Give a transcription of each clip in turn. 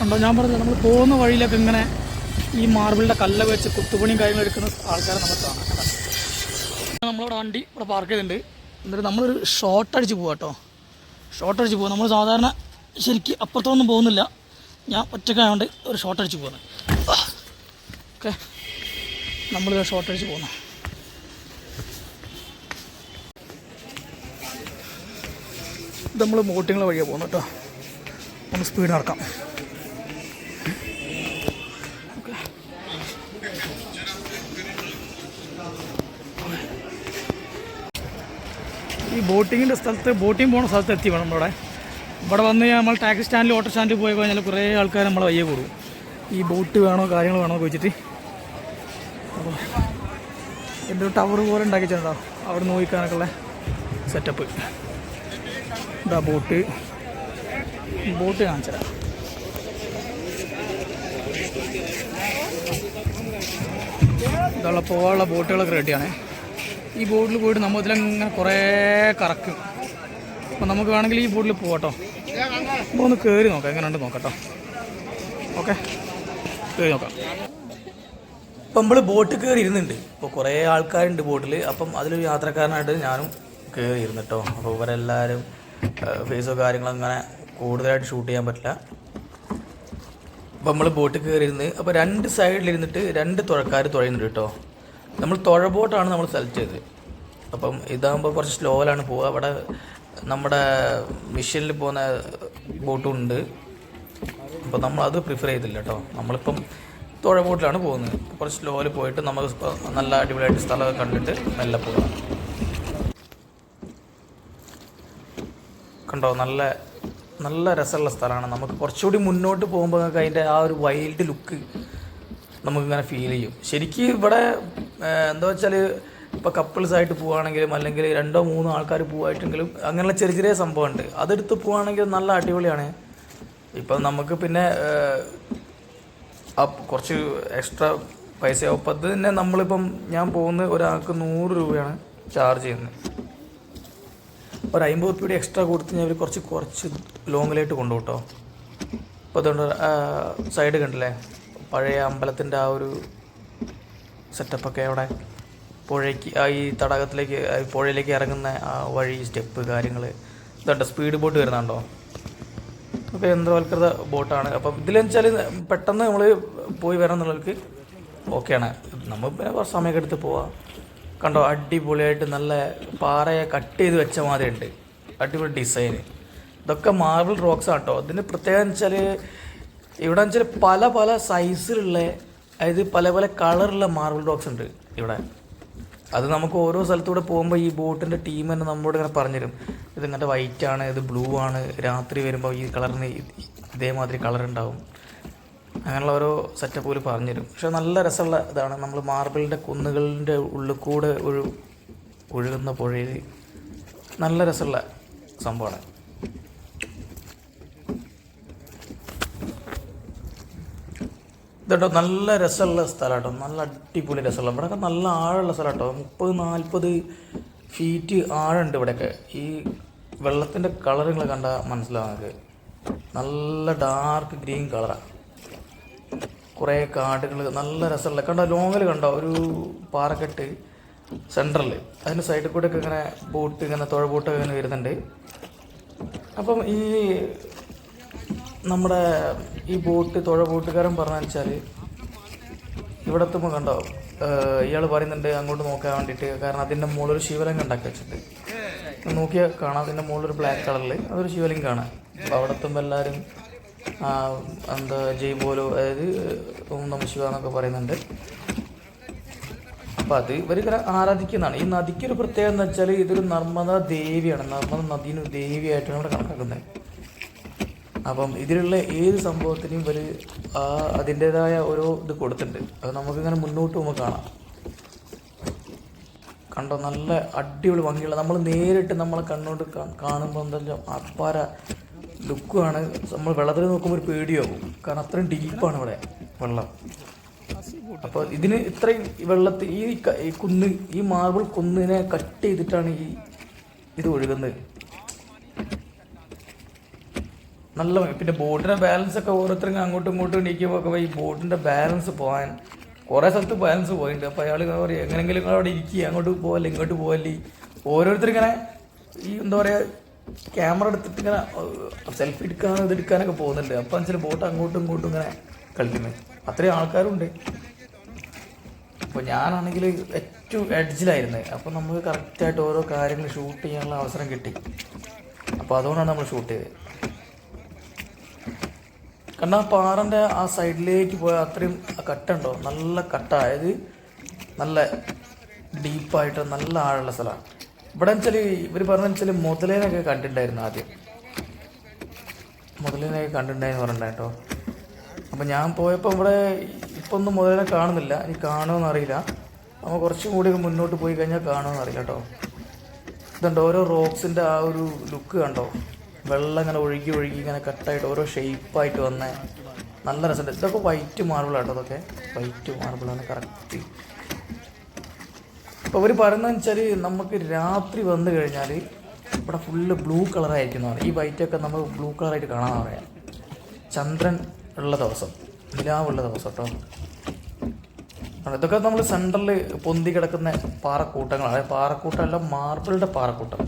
ഉണ്ടോ ഞാൻ പറഞ്ഞത് നമ്മൾ പോകുന്ന വഴിയിലൊക്കെ ഇങ്ങനെ ഈ മാർബിളിൻ്റെ കല്ല് വെച്ച് കുത്തുപണിയും കാര്യങ്ങളും എടുക്കുന്ന ആൾക്കാരെ നമുക്ക് കാണാം. നമ്മളിവിടെ വണ്ടി ഇവിടെ പാർക്ക് ചെയ്തിട്ടുണ്ട്. എന്നിട്ട് നമ്മളൊരു ഷോർട്ട് അടിച്ച് പോകാം കേട്ടോ. ഷോർട്ട് അടിച്ച് പോകും. നമ്മൾ സാധാരണ ശരിക്കും അപ്പുറത്തൊന്നും പോകുന്നില്ല. ഞാൻ ഒറ്റക്കായതുകൊണ്ട് ഒരു ഷോർട്ട് അടിച്ച് പോകുന്നത്. ഓക്കെ, നമ്മളിത് ഷോർട്ട് അടിച്ച് പോകുന്നു. ഇത് നമ്മൾ ബോട്ടിങ്ങളെ വഴിയാണ് പോകുന്നത് കേട്ടോ. ഒന്ന് സ്പീഡ് നടക്കാം. ഈ ബോട്ടിങ്ങിൻ്റെ സ്ഥലത്ത് ബോട്ടിങ് പോകുന്ന സ്ഥലത്ത് എത്തി വേണം നമ്മളിവിടെ. ഇവിടെ വന്ന് നമ്മൾ ടാക്സി സ്റ്റാൻഡിൽ ഓട്ടോ സ്റ്റാൻഡിൽ പോയി കഴിഞ്ഞാൽ കുറേ ആൾക്കാർ നമ്മളെ വയ്യേ കൂടും. ഈ ബോട്ട് വേണോ കാര്യങ്ങൾ വേണോ എന്ന് ചോദിച്ചിട്ട്. അപ്പോൾ എൻ്റെ ഒരു ടവർ പോലെ ഉണ്ടാക്കിയിട്ടുണ്ടോ അവിടെ നോക്കിക്കാനൊക്കെ ഉള്ള സെറ്റപ്പ്. ഇതാ ബോട്ട് കാണിച്ചതാണ്. ഇതുള്ള പോകാനുള്ള ബോട്ടുകളൊക്കെ റെഡിയാണ്. ഈ ബോട്ടിൽ പോയിട്ട് നമ്മൾ ഇതിലങ്ങനെ കുറേ കറക്കും. അപ്പോൾ നമുക്ക് വേണമെങ്കിൽ ഈ ബോട്ടിൽ പോകട്ടോ. അപ്പോൾ ഒന്ന് കയറി നോക്കാം, എങ്ങനെയുണ്ട് നോക്കട്ടോ. ഓക്കെ, കയറി നോക്കാം. ഇപ്പം നമ്മൾ ബോട്ട് കയറി ഇരുന്നുണ്ട്. ഇപ്പോൾ കുറേ ആൾക്കാരുണ്ട് ബോട്ടിൽ. അപ്പം അതിലൊരു യാത്രക്കാരനായിട്ട് ഞാനും കയറി ഇരുന്നിട്ടോ. അപ്പോൾ ഇവരെല്ലാവരും ഫേസോ കാര്യങ്ങളോ അങ്ങനെ കൂടുതലായിട്ട് ഷൂട്ട് ചെയ്യാൻ പറ്റില്ല. അപ്പം നമ്മൾ ബോട്ട് കയറിയിരുന്ന് അപ്പോൾ രണ്ട് സൈഡിലിരുന്നിട്ട് രണ്ട് തുഴക്കാർ തുഴയുന്നുണ്ട് കേട്ടോ. നമ്മൾ തുഴ ബോട്ടാണ് നമ്മൾ സെലക്ട് ചെയ്തത്. അപ്പം ഇതാകുമ്പോൾ കുറച്ച് സ്ലോയിലാണ് പോവുക. അവിടെ നമ്മുടെ മിഷനിൽ പോകുന്ന ബോട്ടും ഉണ്ട്. അപ്പോൾ നമ്മളത് പ്രിഫർ ചെയ്തില്ല കേട്ടോ. നമ്മളിപ്പം തുഴ ബോട്ടിലാണ് പോകുന്നത്. കുറച്ച് സ്ലോയിൽ പോയിട്ട് നമുക്ക് നല്ല അടിപൊളിയായിട്ട് സ്ഥലമൊക്കെ കണ്ടിട്ട് മെല്ലെ പോകാം. കണ്ടോ, നല്ല നല്ല രസമുള്ള സ്ഥലമാണ്. നമുക്ക് കുറച്ചുകൂടി മുന്നോട്ട് പോകുമ്പോൾ നമുക്ക് അതിൻ്റെ ആ ഒരു വൈൽഡ് ലുക്ക് നമുക്കിങ്ങനെ ഫീൽ ചെയ്യും. ശരിക്കും ഇവിടെ എന്താ വെച്ചാൽ ഇപ്പോൾ കപ്പിൾസായിട്ട് പോവുകയാണെങ്കിലും അല്ലെങ്കിൽ 2-3 ആൾക്കാർ പോവായിട്ടെങ്കിലും അങ്ങനെയുള്ള ചെറിയ ചെറിയ സംഭവമുണ്ട്. അതെടുത്ത് പോവുകയാണെങ്കിൽ നല്ല അടിപൊളിയാണ്. ഇപ്പം നമുക്ക് പിന്നെ കുറച്ച് എക്സ്ട്രാ പൈസയാവും. അപ്പം അത് തന്നെ നമ്മളിപ്പം ഞാൻ പോകുന്ന ഒരാൾക്ക് 100 രൂപയാണ് ചാർജ് ചെയ്യുന്നത്. ഒരു 50 രൂപ എക്സ്ട്രാ കൊടുത്ത് ഞാൻ കുറച്ച് ലോങ്ങിലായിട്ട് കൊണ്ടുപോകും കേട്ടോ. അപ്പോൾ അതുകൊണ്ട് സൈഡ് കണ്ടില്ലേ, പഴയ അമ്പലത്തിൻ്റെ ആ ഒരു സെറ്റപ്പൊക്കെ അവിടെ പുഴയ്ക്ക് ഈ തടാകത്തിലേക്ക് പുഴയിലേക്ക് ഇറങ്ങുന്ന ആ വഴി, സ്റ്റെപ്പ് കാര്യങ്ങൾ ഇതുണ്ട്. സ്പീഡ് ബോട്ട് വരുന്നുണ്ടോ. അപ്പോൾ യന്ത്രവൽകൃത ബോട്ടാണ്. അപ്പം ഇതിലെന്ന് വെച്ചാൽ പെട്ടെന്ന് നമ്മൾ പോയി വരാൻ എന്നുള്ളവർക്ക് ഓക്കെയാണ്. നമ്മൾ പിന്നെ കുറച്ച് സമയമൊക്കെ എടുത്ത് പോവാം. കണ്ടോ, അടിപൊളിയായിട്ട് നല്ല പാറയെ കട്ട് ചെയ്ത് വെച്ച മാതിരി ഉണ്ട്. അടിപൊളി ഡിസൈന്. ഇതൊക്കെ മാർബിൾ റോക്സ് ആണ് കേട്ടോ. ഇതിന് പ്രത്യേകം വെച്ചാൽ ഇവിടെ വെച്ചാൽ പല പല സൈസിലുള്ള, അതായത് പല പല കളറുള്ള മാർബിൾ റോക്സ് ഉണ്ട് ഇവിടെ. അത് നമുക്ക് ഓരോ സ്ഥലത്തൂടെ പോകുമ്പോൾ ഈ ബോട്ടിൻ്റെ ടീം തന്നെ നമ്മളോട് ഇങ്ങനെ പറഞ്ഞുതരും. ഇതിങ്ങനത്തെ വൈറ്റ് ആണ്, ഇത് ബ്ലൂ ആണ്, രാത്രി വരുമ്പോൾ ഈ കളറിന് ഇതേമാതിരി കളർ ഉണ്ടാവും. അങ്ങനെയുള്ള ഓരോ സെറ്റപ്പ് പോലും പറഞ്ഞുതരും. പക്ഷെ നല്ല രസമുള്ള ഇതാണ്. നമ്മൾ മാർബിളിൻ്റെ കുന്നുകളിൻ്റെ ഉള്ളിൽ കൂടെ ഒഴുകുന്ന പുഴയിൽ നല്ല രസമുള്ള സംഭവമാണ്. ഇതോ നല്ല രസമുള്ള സ്ഥലം കേട്ടോ. നല്ല അടിപൊളി രസമുള്ള, ഇവിടെയൊക്കെ നല്ല ആഴമുള്ള സ്ഥലം കേട്ടോ. 30-40 ഫീറ്റ് ആഴമുണ്ട് ഇവിടെയൊക്കെ. ഈ വെള്ളത്തിൻ്റെ കളറുകൾ കണ്ടാൽ മനസ്സിലാവും നമുക്ക്. നല്ല ഡാർക്ക് ഗ്രീൻ കളറാണ്. കുറേ കാടുകൾ, നല്ല രസമുള്ള കണ്ടോ. ലോങ്ങിൽ കണ്ടോ ഒരു പാറക്കെട്ട് സെൻറ്ററിൽ, അതിൻ്റെ സൈഡിൽ കൂടെയൊക്കെ ഇങ്ങനെ ബോട്ട്, ഇങ്ങനെ തുഴ ബോട്ടൊക്കെ ഇങ്ങനെ വരുന്നുണ്ട്. അപ്പം ഈ നമ്മുടെ ഈ ബോട്ട് തുഴ ബോട്ടുകാരൻ പറഞ്ഞാൽ വെച്ചാൽ ഇവിടെ എത്തുമ്പോൾ കണ്ടോ, ഇയാൾ പറയുന്നുണ്ട് അങ്ങോട്ട് നോക്കാൻ വേണ്ടിയിട്ട്. കാരണം അതിൻ്റെ മുകളിലൊരു ശിവലിംഗം ഉണ്ടാക്കി വെച്ചിട്ട് നോക്കിയാൽ കാണാം. അതിൻ്റെ മുകളിലൊരു ബ്ലാക്ക് കളറിൽ അതൊരു ശിവലിംഗമാണ്. അപ്പോൾ അവിടെ എത്തുമ്പോൾ എല്ലാവരും എന്താ ജയ് ബോലോ, അതായത് ഓം നമഃ ശിവായ എന്നൊക്കെ പറയുന്നുണ്ട്. അപ്പോൾ അത് ഇവരിങ്ങനെ ആരാധിക്കുന്നതാണ്. ഈ നദിക്കൊരു പ്രത്യേകത എന്ന് വെച്ചാൽ ഇതൊരു നർമ്മദ ദേവിയാണ്. നർമ്മദ നദീന് ദേവിയായിട്ടാണ് ഇവിടെ കണക്കാക്കുന്നത്. അപ്പം ഇതിലുള്ള ഏത് സംഭവത്തിനും ഇവർ അതിൻ്റേതായ ഓരോ ഇത് കൊടുത്തിട്ടുണ്ട്. അത് നമുക്കിങ്ങനെ മുന്നോട്ട് പോകുമ്പോൾ കാണാം. കണ്ടോ, നല്ല അടിപൊളി ഭംഗിയുള്ള, നമ്മൾ നേരിട്ട് നമ്മളെ കണ്ണോട്ട് കാണുമ്പോൾ എന്താ അപ്പാര ലുക്കുമാണ്. നമ്മൾ വെള്ളത്തിൽ നോക്കുമ്പോൾ ഒരു പേടിയാവും. കാരണം അത്രയും ഡീപ്പാണ് ഇവിടെ വെള്ളം. അപ്പോൾ ഇതിന് ഇത്രയും വെള്ളത്തിൽ ഈ കുന്ന്, ഈ മാർബിൾ കുന്നിനെ കട്ട് ചെയ്തിട്ടാണ് ഇത് ഒഴുകുന്നത്. നല്ല പിന്നെ ബോട്ടിൻ്റെ ബാലൻസ് ഒക്കെ ഓരോരുത്തരും അങ്ങോട്ടും ഇങ്ങോട്ടും നീക്കുമ്പോൾ ഒക്കെ ഈ ബോട്ടിൻ്റെ ബാലൻസ് പോകാൻ കുറേ സ്ഥലത്ത് ബാലൻസ് പോയിട്ടുണ്ട്. അപ്പോൾ അയാൾ ഇങ്ങനെ പറയും എങ്ങനെയെങ്കിലും നിങ്ങൾ അവിടെ ഇരിക്കുക, അങ്ങോട്ട് പോകല്ലേ ഇങ്ങോട്ട് പോകല്ലേ. ഓരോരുത്തരിങ്ങനെ ഈ എന്താ പറയുക ക്യാമറ എടുത്തിട്ട് ഇങ്ങനെ സെൽഫി എടുക്കാനും ഇതെടുക്കാനൊക്കെ പോകുന്നുണ്ട്. അപ്പം വെച്ചാൽ ബോട്ട് അങ്ങോട്ടും ഇങ്ങോട്ടും ഇങ്ങനെ കളിക്കുന്നത് അത്രയും ആൾക്കാരുണ്ട്. അപ്പോൾ ഞാനാണെങ്കിൽ ഏറ്റവും എഡ്ജിലായിരുന്നത്. അപ്പോൾ നമുക്ക് കറക്റ്റായിട്ട് ഓരോ കാര്യങ്ങൾ ഷൂട്ട് ചെയ്യാനുള്ള അവസരം കിട്ടി. അപ്പോൾ അതുകൊണ്ടാണ് നമ്മൾ ഷൂട്ട് ചെയ്തത്. കാരണം ആ പാറൻ്റെ ആ സൈഡിലേക്ക് പോയാൽ അത്രയും കട്ടുണ്ടോ, നല്ല കട്ടായത്, നല്ല ഡീപ്പായിട്ട് നല്ല ആഴമുള്ള സ്ഥലമാണ്. ഇവിടെ വെച്ചാൽ ഇവർ പറഞ്ഞ മുതലേനൊക്കെ കണ്ടിട്ടുണ്ടായിരുന്നു ആദ്യം, മുതലേനൊക്കെ കണ്ടിട്ടുണ്ടായിരുന്നു പറഞ്ഞിട്ടോ. അപ്പോൾ ഞാൻ പോയപ്പോൾ ഇവിടെ ഇപ്പം ഒന്നും മുതലേനെ കാണുന്നില്ല, ഇനി കാണുമെന്ന് അറിയില്ല. നമ്മൾ കുറച്ചും കൂടി മുന്നോട്ട് പോയി കഴിഞ്ഞാൽ കാണുമെന്ന് അറിയില്ല കേട്ടോ. ഇതുണ്ട് ഓരോ റോക്സിൻ്റെ ആ ഒരു ലുക്ക് കണ്ടോ, വെള്ളം ഇങ്ങനെ ഒഴുകി ഒഴുകി ഇങ്ങനെ കട്ടായിട്ട് ഓരോ ഷേപ്പായിട്ട് വന്ന നല്ല രസമുണ്ട്. ഇതൊക്കെ വൈറ്റ് മാർബിളാട്ടോ, അതൊക്കെ വൈറ്റ് മാർബിളാണ് കറക്റ്റ്. അപ്പോൾ അവർ പറയുന്നതെന്ന് വെച്ചാൽ നമുക്ക് രാത്രി വന്നു കഴിഞ്ഞാൽ ഇവിടെ ഫുള്ള് ബ്ലൂ കളറായിരിക്കുന്നതാണ്. ഈ വൈറ്റൊക്കെ നമ്മൾ ബ്ലൂ കളറായിട്ട് കാണാൻ പറയാം. ചന്ദ്രൻ ഉള്ള ദിവസം, നിലാവുള്ള ദിവസം കേട്ടോ. ഇതൊക്കെ നമ്മൾ സെൻറ്ററിൽ പൊന്തി കിടക്കുന്ന പാറക്കൂട്ടങ്ങളാണ്. പാറക്കൂട്ടമല്ല, മാർബിളുടെ പാറക്കൂട്ടം.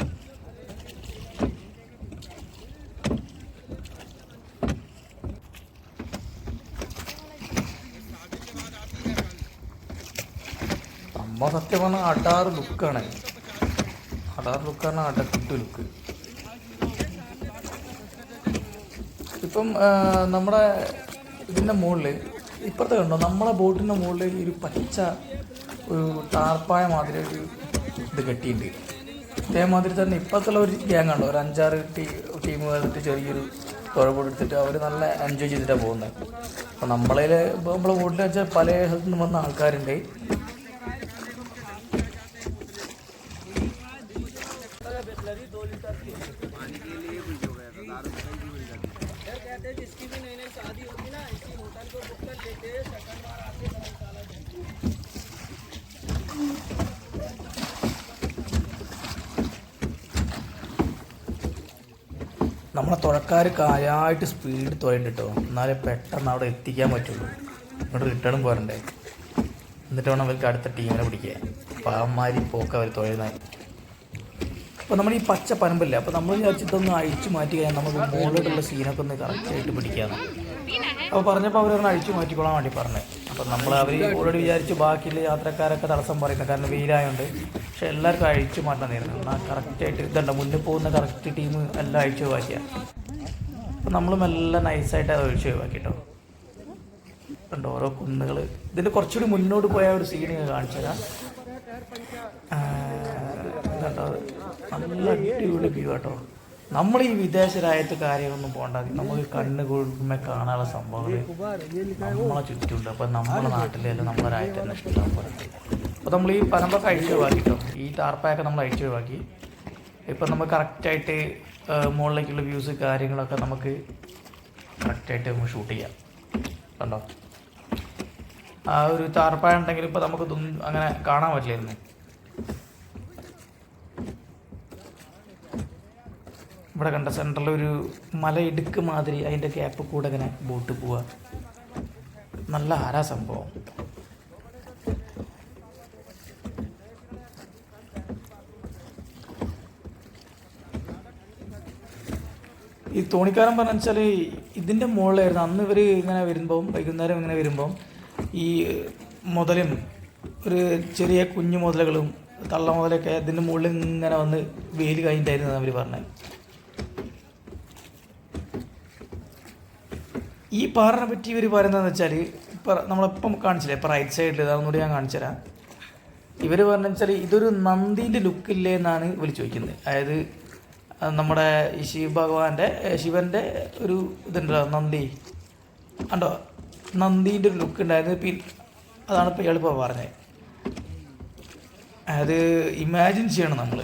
അമ്മ സത്യം പറഞ്ഞാൽ അടാറ് ലുക്കാണ്, അടക്കിട്ട് ലുക്ക്. ഇപ്പം നമ്മുടെ ഇതിൻ്റെ മുകളിൽ ഇപ്പുറത്തെ കണ്ടോ, നമ്മളെ ബോട്ടിൻ്റെ മുകളിൽ ഒരു പച്ച ഒരു ടാർപ്പായ മാതിരി ഒരു ഇത് കെട്ടിയിട്ടുണ്ട്. ഇതേമാതിരി തന്നെ ഇപ്പോഴത്തുള്ള ഒരു ഗ്യാങ് ഉണ്ടോ, ഒരു 5-6 ടീം വന്നിട്ട് ചെറിയൊരു തുഴബോട്ട് എടുത്തിട്ട് അവർ നല്ല എൻജോയ് ചെയ്തിട്ടാണ് പോകുന്നത്. അപ്പോൾ നമ്മളെ ബോട്ടിൽ വെച്ചാൽ പല സ്ഥലത്തു നിന്ന് വന്ന ആൾക്കാരുണ്ട്. നമ്മളെ തുഴക്കാർ കാര്യമായിട്ട് സ്പീഡ് തുഴയുണ്ട് കേട്ടോ, എന്നാലേ പെട്ടെന്ന് അവിടെ എത്തിക്കാൻ പറ്റുള്ളൂ. ഇങ്ങോട്ട് റിട്ടേണും പോരണ്ടേ, എന്നിട്ട് വേണം അവർക്ക് അടുത്ത ടീമിനെ പിടിക്കുക. പാവന്മാരി പോക്ക് അവർ തുഴയുന്നത്. അപ്പോൾ നമ്മൾ ഈ പച്ച പനമ്പില്ല, അപ്പോൾ നമ്മൾ വിചാരിച്ചിട്ടൊന്ന് അഴിച്ചു മാറ്റി കഴിഞ്ഞാൽ നമുക്ക് മുകളിലോട്ടുള്ള സീനൊക്കെ ഒന്ന് കറക്റ്റായിട്ട് പിടിക്കാമെന്ന്. അപ്പോൾ പറഞ്ഞപ്പോൾ അവരൊന്ന് അഴിച്ചു മാറ്റിക്കൊള്ളാൻ വേണ്ടി പറഞ്ഞത്. അപ്പം അവർ ഓൾറെഡി വിചാരിച്ചു ബാക്കിയുള്ള യാത്രക്കാരൊക്കെ തടസ്സം പറയുന്നത്, കാരണം വെയിലായതുകൊണ്ട്. പക്ഷെ എല്ലാവർക്കും അഴിച്ചു മാറ്റാനായിരുന്നു. എന്നാൽ കറക്റ്റായിട്ട് ഇതുണ്ട് മുന്നിൽ പോകുന്ന കറക്റ്റ് ടീം എല്ലാം അഴിച്ചു ഒഴിവാക്കിയ. അപ്പം നമ്മളും എല്ലാം നൈസായിട്ട് അത് ഒഴിച്ചു ഒഴിവാക്കിട്ടോ. ഉണ്ട് ഓരോ കുന്നുകൾ. ഇതിൻ്റെ കുറച്ചുകൂടി മുന്നോട്ട് പോയ ഒരു സീൻ കാണിച്ചു തരാം. കേട്ടോ നല്ല അടിപൊളി വ്യൂ കേട്ടോ. നമ്മൾ ഈ വിദേശ രാജ്യത്ത് കാര്യമൊന്നും പോകണ്ട, നമുക്ക് കണ്ണ് കുളിക്കുമ്പോൾ കാണാനുള്ള സംഭവങ്ങൾ നമ്മളെ ചുറ്റുമുണ്ട്. അപ്പം നമ്മുടെ നാട്ടിലല്ല നമ്മുടെ രാജ്യത്ത് തന്നെ ഇഷ്ടം പോലെ. അപ്പോൾ നമ്മൾ ഈ പനമ്പൊക്കെ അഴിച്ചു ഒഴിവാക്കിട്ടോ, ഈ ടാർപ്പായൊക്കെ നമ്മൾ അഴിച്ചു ഒഴിവാക്കി. ഇപ്പം നമുക്ക് കറക്റ്റായിട്ട് മുകളിലേക്കുള്ള വ്യൂസ് കാര്യങ്ങളൊക്കെ നമുക്ക് കറക്റ്റായിട്ട് നമുക്ക് ഷൂട്ട് ചെയ്യാം. കണ്ടോ ആ ഒരു ടാർപ്പായ ഉണ്ടെങ്കിൽ ഇപ്പോൾ നമുക്ക് അങ്ങനെ കാണാൻ പറ്റില്ലായിരുന്നു. ഇവിടെ കണ്ട സെൻറ്ററിലൊരു മല ഇടുക്ക് മാതിരി, അതിൻ്റെ ഗ്യാപ്പ് കൂടെ ഇങ്ങനെ ബോട്ട് പോവുക. നല്ല ആരാ സംഭവം. ഈ തോണിക്കാരൻ പറഞ്ഞു വെച്ചാൽ ഇതിൻ്റെ മുകളിലായിരുന്നു അന്ന് ഇവർ ഇങ്ങനെ വരുമ്പം, വൈകുന്നേരം ഇങ്ങനെ വരുമ്പം ഈ മുതലും ഒരു ചെറിയ കുഞ്ഞു മുതലകളും തള്ള മുതലൊക്കെ ഇതിൻ്റെ മുകളിൽ ഇങ്ങനെ വന്ന് വെയിൽ കഴിഞ്ഞിട്ടായിരുന്നു അവർ പറഞ്ഞത്. ഈ പാറിനെ പറ്റി ഇവർ പറയുന്നതെന്ന് വെച്ചാൽ ഇപ്പം നമ്മളിപ്പം കാണിച്ചില്ലേ, ഇപ്പം റൈറ്റ് സൈഡിൽ അതൊന്നുകൂടി ഞാൻ കാണിച്ചു തരാം. ഇവർ പറഞ്ഞു വെച്ചാൽ ഇതൊരു നന്ദീൻ്റെ ലുക്കില്ലേ എന്നാണ് ഇവർ ചോദിക്കുന്നത്. അതായത് നമ്മുടെ ഈ ശിവൻ്റെ ഒരു ഇതുണ്ടല്ലോ നന്ദി കണ്ടോ, നന്ദീൻ്റെ ഒരു ലുക്ക് ഉണ്ടായിരുന്നു. അതാണ് ഇപ്പോൾ ഇയാളിപ്പോൾ പറഞ്ഞത്. അതായത് ഇമാജിൻ ചെയ്യണം നമ്മൾ.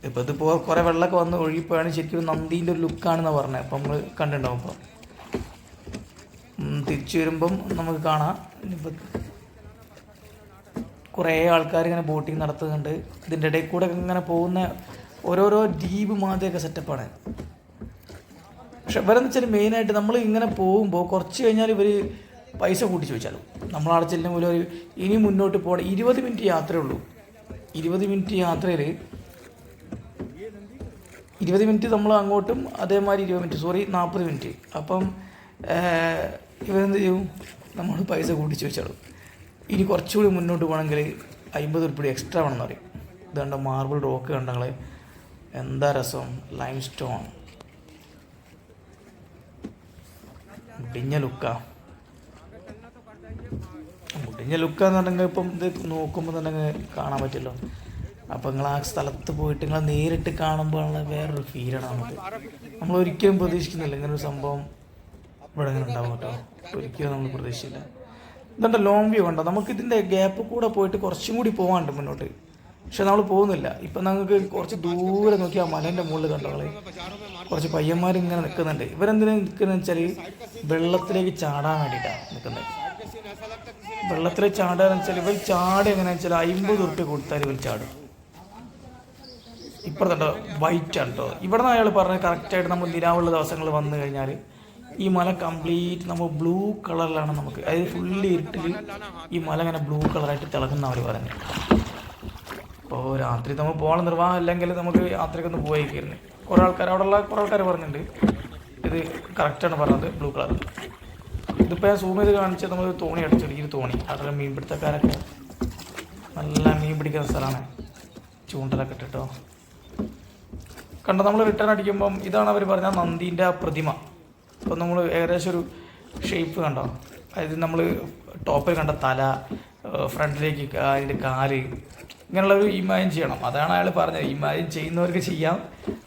ഇപ്പോൾ ഇതിപ്പോൾ കുറേ വെള്ളമൊക്കെ വന്ന് ഒഴുകിപ്പോയാണ് ശരിക്കും നന്ദീൻ്റെ ഒരു ലുക്കാണെന്നാണ് പറഞ്ഞത്. അപ്പം നമ്മൾ കണ്ടിട്ടുണ്ടാവും. ഇപ്പം തിരിച്ചു വരുമ്പം നമുക്ക് കാണാം ഇപ്പം കുറേ ആൾക്കാർ ഇങ്ങനെ ബോട്ടിങ് നടത്തുന്നുണ്ട്. ഇതിൻ്റെ ഇടയിൽ കൂടെ ഇങ്ങനെ പോകുന്ന ഓരോരോ ദ്വീപ് മാതിരിയൊക്കെ സെറ്റപ്പാണ്. പക്ഷെ ഇവരെന്ന് വെച്ചാൽ മെയിനായിട്ട് നമ്മൾ ഇങ്ങനെ പോകുമ്പോൾ കുറച്ച് കഴിഞ്ഞാൽ ഇവർ പൈസ കൂട്ടി ചോദിച്ചാലും നമ്മളവിടെ ചെല്ലുന്ന പോലെ ഒരു ഇനി മുന്നോട്ട് പോകണം. 20 മിനിറ്റ് യാത്രയേ ഉള്ളൂ. 20 മിനിറ്റ് യാത്രയിൽ 20 മിനിറ്റ് നമ്മൾ അങ്ങോട്ടും അതേമാതിരി 20 മിനിറ്റ് 40 മിനിറ്റ്. അപ്പം ഇവരെന്ത് ചെയ്യും, നമ്മൾ പൈസ കൂട്ടി ചോദിച്ചാലും. ഇനി കുറച്ചുകൂടി മുന്നോട്ട് പോകണമെങ്കിൽ 50 ഉറുപ്പിക എക്സ്ട്രാ വേണമെന്ന് പറയും. ഇതുകൊണ്ട് മാർബിൾ റോക്ക് കണ്ടങ്ങൾ എന്താ രസം. ലൈം സ്റ്റോൺ മുടിഞ്ഞ ലുക്കാന്ന് പറഞ്ഞെങ്കിൽ ഇപ്പം ഇത് നോക്കുമ്പോൾ തന്നെ കാണാൻ പറ്റുമല്ലോ. അപ്പം നിങ്ങൾ ആ സ്ഥലത്ത് പോയിട്ട് നിങ്ങൾ നേരിട്ട് കാണുമ്പോഴുള്ള വേറൊരു ഫീലാണ് നമുക്ക്. നമ്മൾ ഒരിക്കലും പ്രതീക്ഷിക്കുന്നില്ല ഇങ്ങനൊരു സംഭവം ഇവിടെ ഇങ്ങനെ ഉണ്ടാവും കേട്ടോ. ഒരിക്കലും നമ്മൾ പ്രതീക്ഷിച്ചില്ല. ഇതുണ്ട് ലോങ് വ്യൂ കണ്ടോ. നമുക്കിതിൻ്റെ ഗ്യാപ്പ് കൂടെ പോയിട്ട് കുറച്ചും കൂടി പോകാനുണ്ട് മുന്നോട്ട്, പക്ഷെ നമ്മൾ പോകുന്നില്ല. ഇപ്പം നിങ്ങൾക്ക് കുറച്ച് ദൂരെ നോക്കി ആ മലേൻ്റെ മുകളിൽ കണ്ടോ കുറച്ച് പയ്യന്മാർ ഇങ്ങനെ നിൽക്കുന്നുണ്ട്. ഇവരെന്തിനാ നിൽക്കുന്നതെന്ന് വെച്ചാൽ വെള്ളത്തിലേക്ക് ചാടാൻ വേണ്ടിയിട്ടാണ് നിൽക്കുന്നത്. വെള്ളത്തിലേക്ക് ചാടാന്ന് വെച്ചാൽ ഇവർ ചാടി എങ്ങനെയാണെന്ന് വെച്ചാൽ 50 ഉറുപ്പിക കൊടുത്താൽ ഇവർ ചാടും. ഇപ്പുറത്തുണ്ടോ വൈറ്റാണ് കേട്ടോ. ഇവിടെ നിന്ന് അയാൾ പറഞ്ഞത് കറക്റ്റായിട്ട് നമ്മൾ നിലാവുള്ള ദിവസങ്ങൾ വന്നു കഴിഞ്ഞാൽ ഈ മല കംപ്ലീറ്റ് നമ്മൾ ബ്ലൂ കളറിലാണ് നമുക്ക്, അതായത് ഫുള്ളി ഇരുട്ടിൽ ഈ മല ഇങ്ങനെ ബ്ലൂ കളറായിട്ട് തിളക്കുന്ന അവർ പറഞ്ഞു. അപ്പോൾ രാത്രി നമ്മൾ പോകണം നിർവാഹം അല്ലെങ്കിൽ നമുക്ക് രാത്രിക്കൊന്ന് പോയി കയറുന്നു. കുറേ ആൾക്കാർ പറഞ്ഞിട്ടുണ്ട് ഇത് കറക്റ്റാണ് പറഞ്ഞത് ബ്ലൂ കളർ. ഇതിപ്പോൾ ഞാൻ സൂം ചെയ്ത് കാണിച്ചത് നമ്മൾ തോണി അടിച്ചു, ഈ തോണി അവിടെ മീൻപിടുത്തക്കാരൊക്കെ നല്ല മീൻ പിടിക്കുന്ന സ്ഥലമാണ്. ചൂണ്ടലൊക്കെ ഇട്ടിട്ടോ കണ്ടോ. നമ്മൾ റിട്ടേൺ അടിക്കുമ്പം ഇതാണ് അവർ പറഞ്ഞ നന്ദീൻ്റെ ആ പ്രതിമ. അപ്പോൾ നമ്മൾ ഏകദേശം ഒരു ഷേപ്പ് കണ്ടോ, അതായത് നമ്മൾ ടോപ്പിൽ കണ്ട തല, ഫ്രണ്ടിലേക്ക് അതിൻ്റെ കാല്, ഇങ്ങനെയുള്ളൊരു ഇമാജിൻ ചെയ്യണം. അതാണ് അയാൾ പറഞ്ഞത്. ഇമാജിൻ ചെയ്യുന്നവർക്ക് ചെയ്യാം.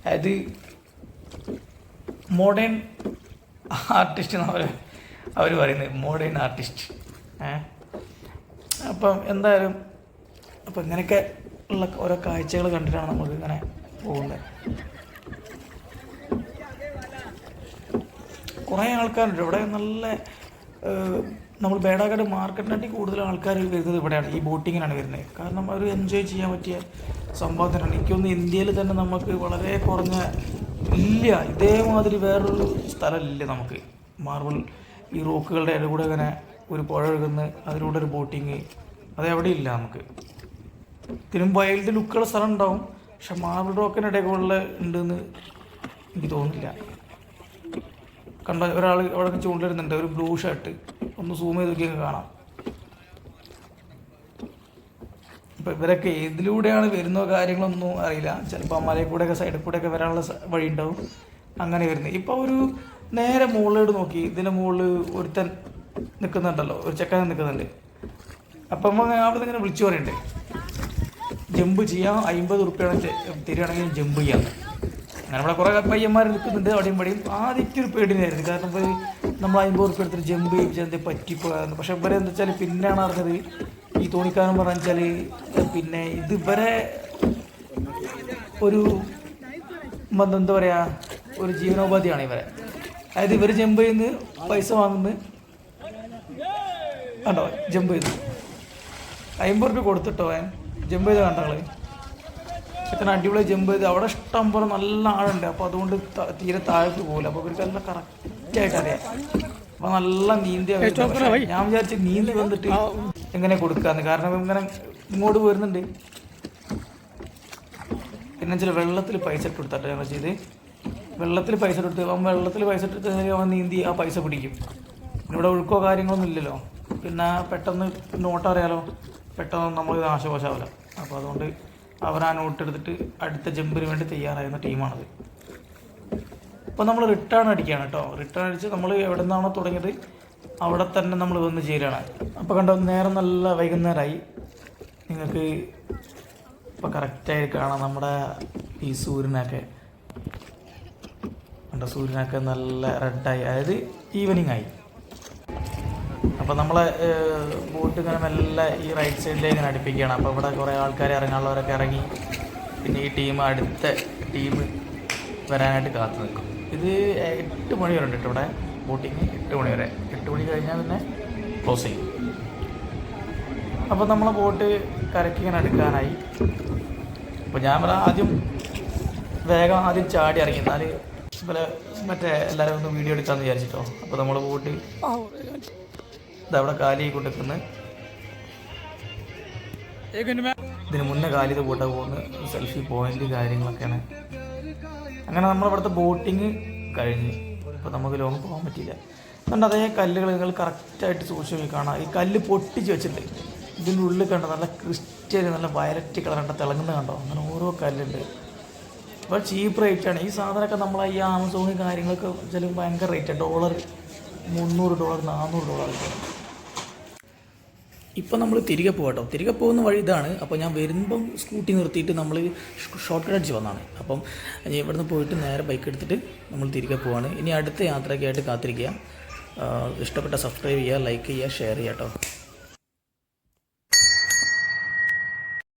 അതായത് മോഡേൺ ആർട്ടിസ്റ്റ് എന്നാണ് അവർ പറയുന്നത്, മോഡേൺ ആർട്ടിസ്റ്റ്. അപ്പം എന്തായാലും അപ്പം ഇങ്ങനെയൊക്കെ ഉള്ള ഓരോ കാഴ്ചകൾ കണ്ടിട്ടാണ് നമുക്ക് ഇങ്ങനെ പോകുന്നത്. കുറേ ആൾക്കാരുണ്ട് ഇവിടെ. നല്ല നമ്മൾ ബേഡാക്കാട് മാർക്കറ്റിനായിട്ട് കൂടുതൽ ആൾക്കാർ വരുന്നത് ഇവിടെയാണ്, ഈ ബോട്ടിങ്ങിനാണ് വരുന്നത്. കാരണം അവർ എൻജോയ് ചെയ്യാൻ പറ്റിയ സംഭവം തന്നെയാണ്. എനിക്കൊന്ന് ഇന്ത്യയിൽ തന്നെ നമുക്ക് വളരെ കുറഞ്ഞ ഇല്ല ഇതേമാതിരി വേറൊരു സ്ഥലമില്ല നമുക്ക്. മാർബിൾ ഈ റോക്കുകളുടെ ഇടയിൽ കൂടെ ഇങ്ങനെ ഒരു പുഴ ഒഴുകുന്ന അതിലൂടെ ഒരു ബോട്ടിങ് അത് എവിടെ ഇല്ല നമുക്ക്. ഇതിനും വൈൽഡ് ലുക്കുള്ള സ്ഥലം ഉണ്ടാവും, പക്ഷെ മാർബിൾ റോക്കിൻ്റെ ഇടയ്ക്കുള്ള ഉണ്ടെന്ന് എനിക്ക് തോന്നുന്നില്ല. കണ്ട ഒരാൾ അവിടെ ചൂണ്ടിരുന്നുണ്ട്, ഒരു ബ്ലൂ ഷർട്ട്. ഒന്ന് സൂം ചെയ്ത് നോക്കിയൊക്കെ കാണാം. ഇപ്പം ഇവരൊക്കെ ഏതിലൂടെയാണ് വരുന്നോ കാര്യങ്ങളൊന്നും അറിയില്ല. ചിലപ്പോൾ മലയിൽ കൂടെയൊക്കെ സൈഡിൽ കൂടെയൊക്കെ വരാനുള്ള വഴി ഉണ്ടാവും, അങ്ങനെ വരുന്നത്. ഇപ്പോൾ ഒരു നേരെ മുകളിലോട്ട് നോക്കി, ഇതിൻ്റെ മുകളിൽ ഒരുത്തൻ നിൽക്കുന്നുണ്ടല്ലോ, ഒരു ചെക്കൻ നിൽക്കുന്നുണ്ട്. അപ്പം അവിടെ ഇങ്ങനെ വിളിച്ചു പറയുന്നുണ്ട് ജമ്പ് ചെയ്യാം, 50 ഉറുപ്പിയാണ് തരികയാണെങ്കിൽ ജമ്പ് ചെയ്യാം. അങ്ങനെ ഇവിടെ കുറേ പയ്യന്മാർ നിൽക്കുന്നുണ്ട് അവിടെയും പടിയും. ആദ്യമൊരു പേടിനായിരുന്നു, കാരണം ഇപ്പോൾ നമ്മൾ 50 ഉറുപ്പിക എടുത്തിട്ട് ജമ്പ് ചെയ്ത് പറ്റിപ്പോയായിരുന്നു. പക്ഷെ ഇവരെ എന്താ വെച്ചാൽ പിന്നെയാണ് അറിഞ്ഞത്, ഈ തോണിക്കാരൻ പറഞ്ഞു വെച്ചാൽ പിന്നെ ഇത് ഇവരെ ഒരു എന്താ പറയുക, ഒരു ജീവനോപാധിയാണ് ഇവരെ. അതായത് ഇവർ ജമ്പ് ചെയ്യുന്ന പൈസ വാങ്ങുന്നു കണ്ടോ, ജമ്പ് ചെയ്തു 50 ഉറുപ്പിക കൊടുത്തിട്ടോ ജമ്പ് ചെയ്ത് കണ്ടങ്ങള്. എത്ര അടിപൊളി ജമ്പ് ചെയ്ത്. അവിടെ ഇഷ്ടം പോലെ നല്ല ആഴുണ്ട്, അപ്പോൾ അതുകൊണ്ട് തീരെ താഴത്ത് പോകില്ല. അപ്പോൾ ഇവർക്ക് എല്ലാം കറക്റ്റായിട്ട് അറിയാം. അപ്പോൾ നല്ല നീന്തി. ഞാൻ വിചാരിച്ച് നീന്തി വന്നിട്ട് എങ്ങനെ കൊടുക്കാന്ന്, കാരണം ഇങ്ങനെ ഇങ്ങോട്ട് വരുന്നുണ്ട്. പിന്നെ ചില വെള്ളത്തിൽ പൈസ ഇട്ട് കൊടുത്തിട്ട് ഞങ്ങൾ ചെയ്ത് വെള്ളത്തിൽ പൈസ എടുത്ത് അവൻ വെള്ളത്തിൽ പൈസ എടുത്ത് അവൻ നീന്തി ആ പൈസ പിടിക്കും. ഇവിടെ ഒഴുക്കോ കാര്യങ്ങളൊന്നും ഇല്ലല്ലോ, പിന്നെ പെട്ടെന്ന് നോട്ട് അറിയാലോ, പെട്ടെന്ന് നമ്മൾ നാശകോശാവില്ല. അപ്പോൾ അതുകൊണ്ട് അവർ ആ നോട്ട് എടുത്തിട്ട് അടുത്ത ജമ്പിന് വേണ്ടി തയ്യാറായിരുന്ന ടീമാണത്. അപ്പോൾ നമ്മൾ റിട്ടേൺ അടിക്കുകയാണ് കേട്ടോ. റിട്ടേൺ അടിച്ച് നമ്മൾ എവിടെ നിന്നാണോ തുടങ്ങിയത് അവിടെ തന്നെ നമ്മൾ വന്ന് ചേരുകയാണ്. അപ്പോൾ കണ്ടോ, നേരം നല്ല വൈകുന്നേരമായി. നിങ്ങൾക്ക് ഇപ്പോൾ കറക്റ്റായി കാണാം നമ്മുടെ ഈ സൂര്യനൊക്കെ കണ്ടോ, സൂര്യനൊക്കെ നല്ല റെഡായി, അതായത് ഈവനിങ് ആയി. അപ്പോൾ നമ്മളെ ബോട്ട് ഇങ്ങനെ മെല്ലെ ഈ റൈറ്റ് സൈഡിലേക്ക് ഇങ്ങനെ അടുപ്പിക്കുകയാണ്. അപ്പോൾ ഇവിടെ കുറേ ആൾക്കാർ ഇറങ്ങാനുള്ളവരൊക്കെ ഇറങ്ങി. പിന്നെ ഈ അടുത്ത ടീം വരാനായിട്ട് കാത്തു നിൽക്കും. ഇത് 8 മണി വരെ ഉണ്ട് കേട്ടോ ഇവിടെ ബോട്ടിങ്. 8 മണി വരെ. 8 മണി കഴിഞ്ഞാൽ പിന്നെ ക്ലോസ് ചെയ്യും. അപ്പോൾ നമ്മളെ ബോട്ട് കരയ്ക്ക് ഇങ്ങനെ എടുക്കാനായി. അപ്പോൾ ഞാൻ ആദ്യം ചാടി ഇറങ്ങി, എന്നാൽ ഇതുപോലെ മറ്റേ എല്ലാവരും ഒന്ന് വീഡിയോ എടുക്കാമെന്ന് വിചാരിച്ചിട്ടോ. അപ്പോൾ നമ്മൾ പോയിട്ട് ഇതവിടെ കാലി കൊണ്ടിരിക്കുന്നത്. ഇതിന് മുന്നേ കാലി കൂട്ടാൻ പോകുന്ന സെൽഫി പോയിന്റ് കാര്യങ്ങളൊക്കെയാണ്. അങ്ങനെ നമ്മളിവിടുത്തെ ബോട്ടിങ് കഴിഞ്ഞ് ഇപ്പോൾ നമുക്ക് ലോങ് പോകാൻ പറ്റിയില്ല. അതുകൊണ്ട് അതേ കല്ലുകൾ നിങ്ങൾ കറക്റ്റായിട്ട് സൂക്ഷിച്ച് കാണാം. ഈ കല്ല് പൊട്ടിച്ച് വെച്ചിട്ടുണ്ട്. ഇതിൻ്റെ ഉള്ളിൽ കണ്ടോ നല്ല ക്രിസ്റ്റൽ, നല്ല വയലറ്റ് കളർ കണ്ട തിളങ്ങുന്ന കണ്ടോ. അങ്ങനെ ഓരോ കല്ലുണ്ട്. അപ്പോൾ ചീപ്പ് റേറ്റാണ് ഈ സാധനമൊക്കെ. നമ്മളെ ഈ ആമസോൺ കാര്യങ്ങളൊക്കെ ചിലപ്പോൾ ഭയങ്കര റേറ്റാണ്. $300 $400 ഇപ്പം നമ്മൾ തിരികെ പോകട്ടോ. തിരികെ പോകുന്ന വഴി ഇതാണ്. അപ്പോൾ ഞാൻ വരുമ്പം സ്കൂട്ടി നിർത്തിയിട്ട് നമ്മൾ ഷോർട്ട് കട്ട് അടിച്ച് വന്നതാണ്. അപ്പം ഇവിടുന്ന് പോയിട്ട് നേരെ ബൈക്ക് എടുത്തിട്ട് നമ്മൾ തിരികെ പോവാണ്. ഇനി അടുത്ത യാത്രയ്ക്കായിട്ട് കാത്തിരിക്കുക. ഇഷ്ടപ്പെട്ട സബ്സ്ക്രൈബ് ചെയ്യുക, ലൈക്ക് ചെയ്യുക, ഷെയർ ചെയ്യുക കേട്ടോ.